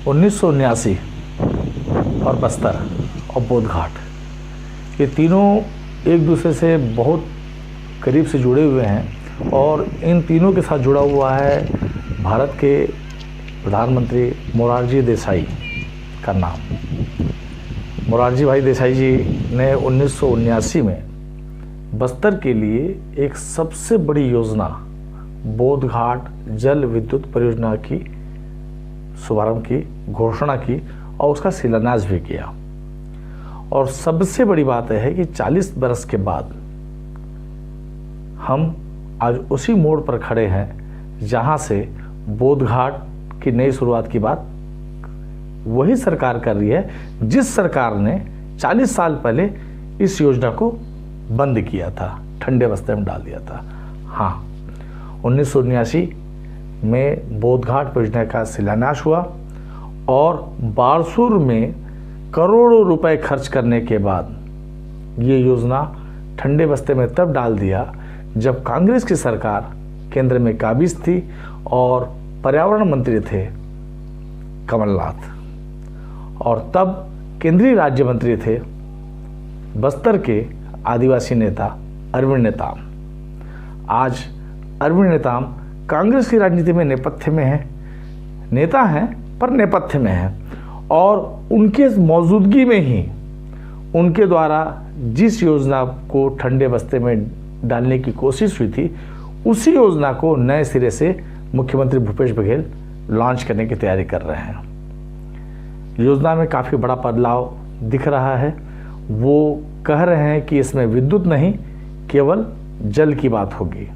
1979 और बस्तर और बोधघाट, ये तीनों एक दूसरे से बहुत करीब से जुड़े हुए हैं और इन तीनों के साथ जुड़ा हुआ है भारत के प्रधानमंत्री मोरारजी देसाई का नाम। मोरारजी भाई देसाई जी ने 1979 में बस्तर के लिए एक सबसे बड़ी योजना बोधघाट जल विद्युत परियोजना की शुभारंभ की, घोषणा की और उसका शिलान्यास भी किया। और सबसे बड़ी बात है कि 40 बरस के बाद हम आज उसी मोड़ पर खड़े हैं जहां से बोधघाट की नई शुरुआत की बात वही सरकार कर रही है जिस सरकार ने 40 साल पहले इस योजना को बंद किया था, ठंडे बस्ते में डाल दिया था। हाँ, 1979 में बोधघाट परियोजना का शिलान्यास हुआ और बारसूर में करोड़ों रुपए खर्च करने के बाद ये योजना ठंडे बस्ते में तब डाल दिया जब कांग्रेस की सरकार केंद्र में काबिज थी और पर्यावरण मंत्री थे कमलनाथ, और तब केंद्रीय राज्य मंत्री थे बस्तर के आदिवासी नेता अरविंद नेताम। आज अरविंद नेताम कांग्रेस की राजनीति में नेपथ्य में है, नेता हैं पर नेपथ्य में हैं, और उनके मौजूदगी में ही उनके द्वारा जिस योजना को ठंडे बस्ते में डालने की कोशिश हुई थी उसी योजना को नए सिरे से मुख्यमंत्री भूपेश बघेल लॉन्च करने की तैयारी कर रहे हैं। योजना में काफ़ी बड़ा बदलाव दिख रहा है। वो कह रहे हैं कि इसमें विद्युत नहीं, केवल जल की बात होगी,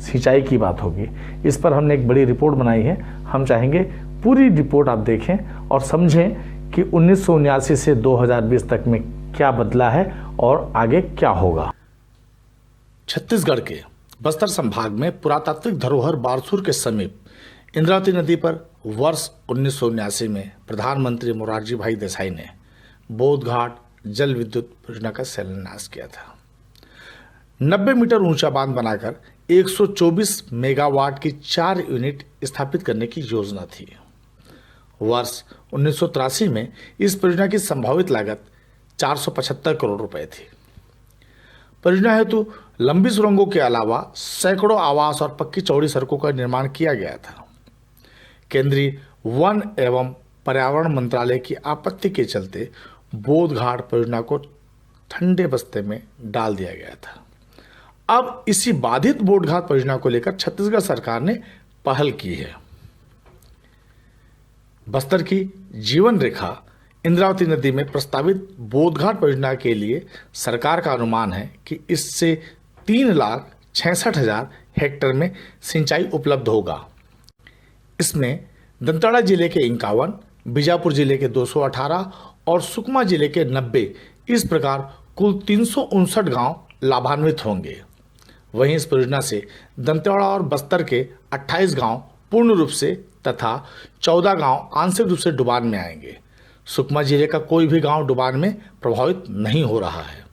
सिंचाई की बात होगी। इस पर हमने एक बड़ी रिपोर्ट बनाई है। हम चाहेंगे पूरी रिपोर्ट आप देखें और समझें कि 1979 से 2020 तक में क्या बदला है और आगे क्या होगा। छत्तीसगढ़ के बस्तर संभाग में पुरातात्विक धरोहर बारसूर के समीप इंद्रावती नदी पर वर्ष 1979 में प्रधानमंत्री मोरारजी भाई देसाई ने बोधघाट जल विद्युत परियोजना का शिलान्यास किया था। 90 मीटर ऊंचा बांध बनाकर 124 मेगावाट की 4 यूनिट स्थापित करने की योजना थी। वर्ष 1983 में इस परियोजना की संभावित लागत 475 करोड़ रुपए थी। परियोजना हेतु लंबी सुरंगों के अलावा सैकड़ों आवास और पक्की चौड़ी सड़कों का निर्माण किया गया था। केंद्रीय वन एवं पर्यावरण मंत्रालय की आपत्ति के चलते बोधघाट परियोजना को ठंडे बस्ते में डाल दिया गया था। अब इसी बाधित बोधघाट परियोजना को लेकर छत्तीसगढ़ सरकार ने पहल की है। बस्तर की जीवन रेखा इंद्रावती नदी में प्रस्तावित बोधघाट परियोजना के लिए सरकार का अनुमान है कि इससे 3,66,000 हेक्टेयर में सिंचाई उपलब्ध होगा। इसमें दंतेवाड़ा जिले के 51, बीजापुर जिले के 218 और सुकमा जिले के 90, इस प्रकार कुल 359 गांव लाभान्वित होंगे। वहीं इस परियोजना से दंतेवाड़ा और बस्तर के 28 गांव पूर्ण रूप से तथा 14 गांव आंशिक रूप से डुबान में आएंगे। सुकमा जिले का कोई भी गांव डुबान में प्रभावित नहीं हो रहा है।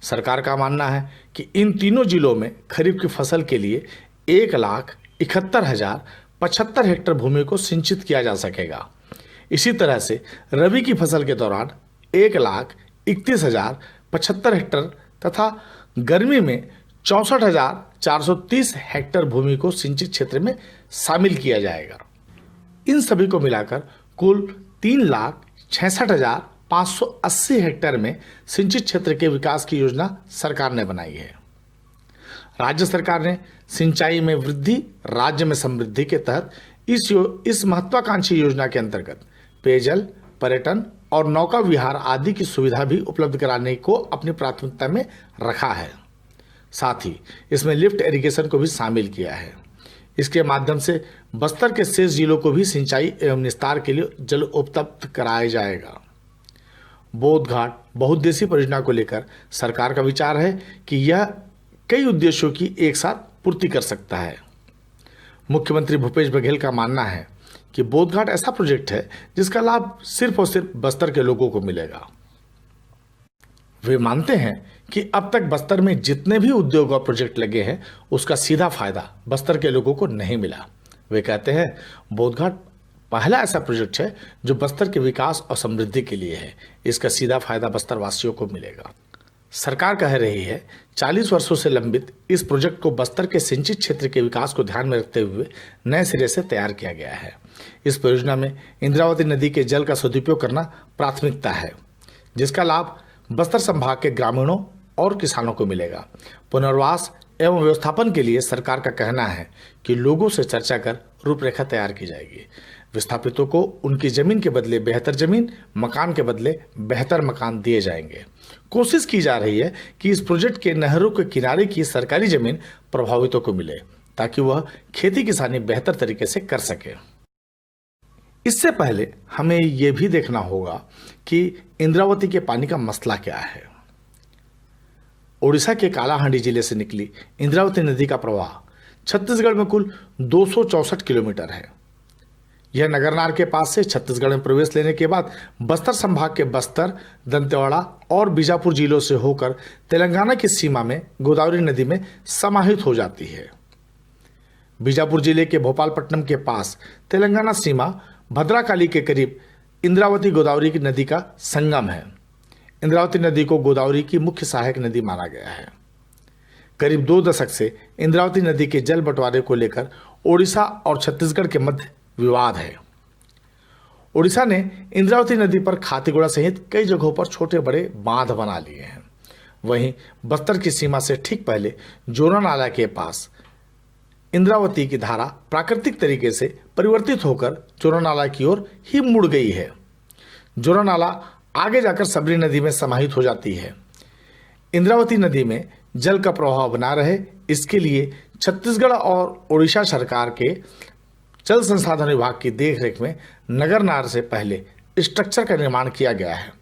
सरकार का मानना है कि इन तीनों जिलों में खरीफ की फसल के लिए 1,71,075 हेक्टेयर भूमि को सिंचित किया जा सकेगा। इसी तरह से रबी की फसल के दौरान 1,31,075 हेक्टेयर तथा गर्मी में 64,430 हेक्टेयर भूमि को सिंचित क्षेत्र में शामिल किया जाएगा। इन सभी को मिलाकर कुल 3,66,580 हेक्टेयर में सिंचित क्षेत्र के विकास की योजना सरकार ने बनाई है। राज्य सरकार ने सिंचाई में वृद्धि, राज्य में समृद्धि के तहत इस महत्वाकांक्षी योजना के अंतर्गत पेयजल, पर्यटन और नौका विहार आदि की सुविधा भी उपलब्ध कराने को अपनी प्राथमिकता में रखा है। साथ ही इसमें लिफ्ट इरिगेशन को भी शामिल किया है। इसके माध्यम से बस्तर के शेष जिलों को भी सिंचाई एवं निस्तार के लिए जल उपलब्ध कराया जाएगा। बोधघाट बहुउद्देशीय परियोजना को लेकर सरकार का विचार है कि यह कई उद्देश्यों की एक साथ पूर्ति कर सकता है। मुख्यमंत्री भूपेश बघेल का मानना है कि बोधघाट ऐसा प्रोजेक्ट है जिसका लाभ सिर्फ और सिर्फ बस्तर के लोगों को मिलेगा। वे मानते हैं कि अब तक बस्तर में जितने भी उद्योग और प्रोजेक्ट लगे हैं उसका सीधा फायदा बस्तर के लोगों को नहीं मिला। वे कहते हैं बोधघाट पहला ऐसा प्रोजेक्ट है जो बस्तर के विकास और समृद्धि के लिए है। इसका सीधा फायदा बस्तर वासियों को मिलेगा। सरकार कह रही है 40 वर्षों से लंबित इस प्रोजेक्ट को बस्तर के सिंचित क्षेत्र के विकास को ध्यान में रखते हुए नए सिरे से तैयार किया गया है। इस परियोजना में इंद्रावती नदी के जल का सदुपयोग करना प्राथमिकता है, जिसका लाभ बस्तर संभाग के ग्रामीणों और किसानों को मिलेगा। पुनर्वास एवं व्यवस्थापन के लिए सरकार का कहना है कि लोगों से चर्चा कर रूपरेखा तैयार की जाएगी। विस्थापितों को उनकी जमीन के बदले बेहतर जमीन, मकान के बदले बेहतर मकान दिए जाएंगे। कोशिश की जा रही है कि इस प्रोजेक्ट के नहरों के किनारे की सरकारी जमीन प्रभावितों को मिले, ताकि वह खेती किसानी बेहतर तरीके से कर सके। इससे पहले हमें यह भी देखना होगा कि इंद्रावती के पानी का मसला क्या है। ओडिशा के कालाहांडी जिले से निकली इंद्रावती नदी का प्रवाह छत्तीसगढ़ में कुल 264 किलोमीटर है। यह नगरनार के पास से छत्तीसगढ़ में प्रवेश लेने के बाद बस्तर संभाग के बस्तर, दंतेवाड़ा और बीजापुर जिलों से होकर तेलंगाना की सीमा में गोदावरी नदी में समाहित हो जाती है। बीजापुर जिले के भोपालपट्टनम के पास तेलंगाना सीमा भद्राकाली के करीब इंद्रावती गोदावरी की नदी का संगम है। इंद्रावती नदी को गोदावरी की मुख्य सहायक नदी माना गया है। करीब 2 दशक से इंद्रावती नदी के जल बंटवारे को लेकर ओडिशा और छत्तीसगढ़ के मध्य विवाद है। ओडिशा ने इंद्रावती नदी पर खातीगुड़ा सहित कई जगहों पर छोटे बड़े बांध बना लिए हैं। वहीं बस्तर की सीमा से ठीक पहले जोरा नाला के पास इंद्रावती की धारा प्राकृतिक तरीके से परिवर्तित होकर जोरा नाला की ओर ही मुड़ गई है। जोरा नाला आगे जाकर सबरी नदी में समाहित हो जाती है। इंद्रावती नदी में जल का प्रवाह बना रहे, इसके लिए छत्तीसगढ़ और ओडिशा सरकार के जल संसाधन विभाग की देखरेख में नगरनार से पहले स्ट्रक्चर का निर्माण किया गया है,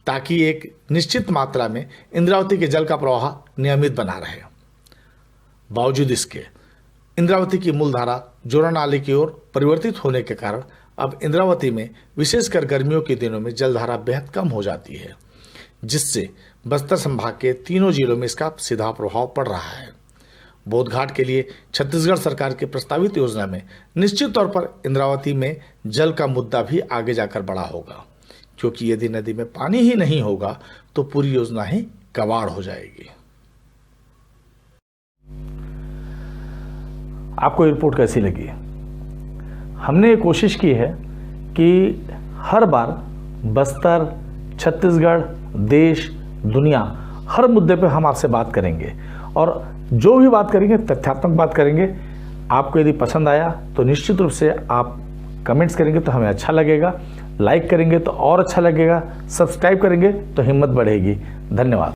ताकि एक निश्चित मात्रा में इंद्रावती के जल का प्रवाह नियमित बना रहे। बावजूद इसके इंद्रावती की मूल धारा जोरा नाले की ओर परिवर्तित होने के कारण अब इंद्रावती में विशेषकर गर्मियों के दिनों में जलधारा बेहद कम हो जाती है, जिससे बस्तर संभाग के तीनों जिलों में इसका सीधा प्रभाव पड़ रहा है। बोधघाट के लिए छत्तीसगढ़ सरकार की प्रस्तावित योजना में निश्चित तौर पर इंद्रावती में जल का मुद्दा भी आगे जाकर बड़ा होगा, क्योंकि यदि नदी में पानी ही नहीं होगा तो पूरी योजना ही कबाड़ हो जाएगी। आपको रिपोर्ट कैसी लगी? हमने ये कोशिश की है कि हर बार बस्तर, छत्तीसगढ़, देश, दुनिया, हर मुद्दे पे हम आपसे बात करेंगे और जो भी बात करेंगे तथ्यात्मक बात करेंगे। आपको यदि पसंद आया तो निश्चित रूप से आप कमेंट्स करेंगे तो हमें अच्छा लगेगा, लाइक करेंगे तो और अच्छा लगेगा, सब्सक्राइब करेंगे तो हिम्मत बढ़ेगी। धन्यवाद।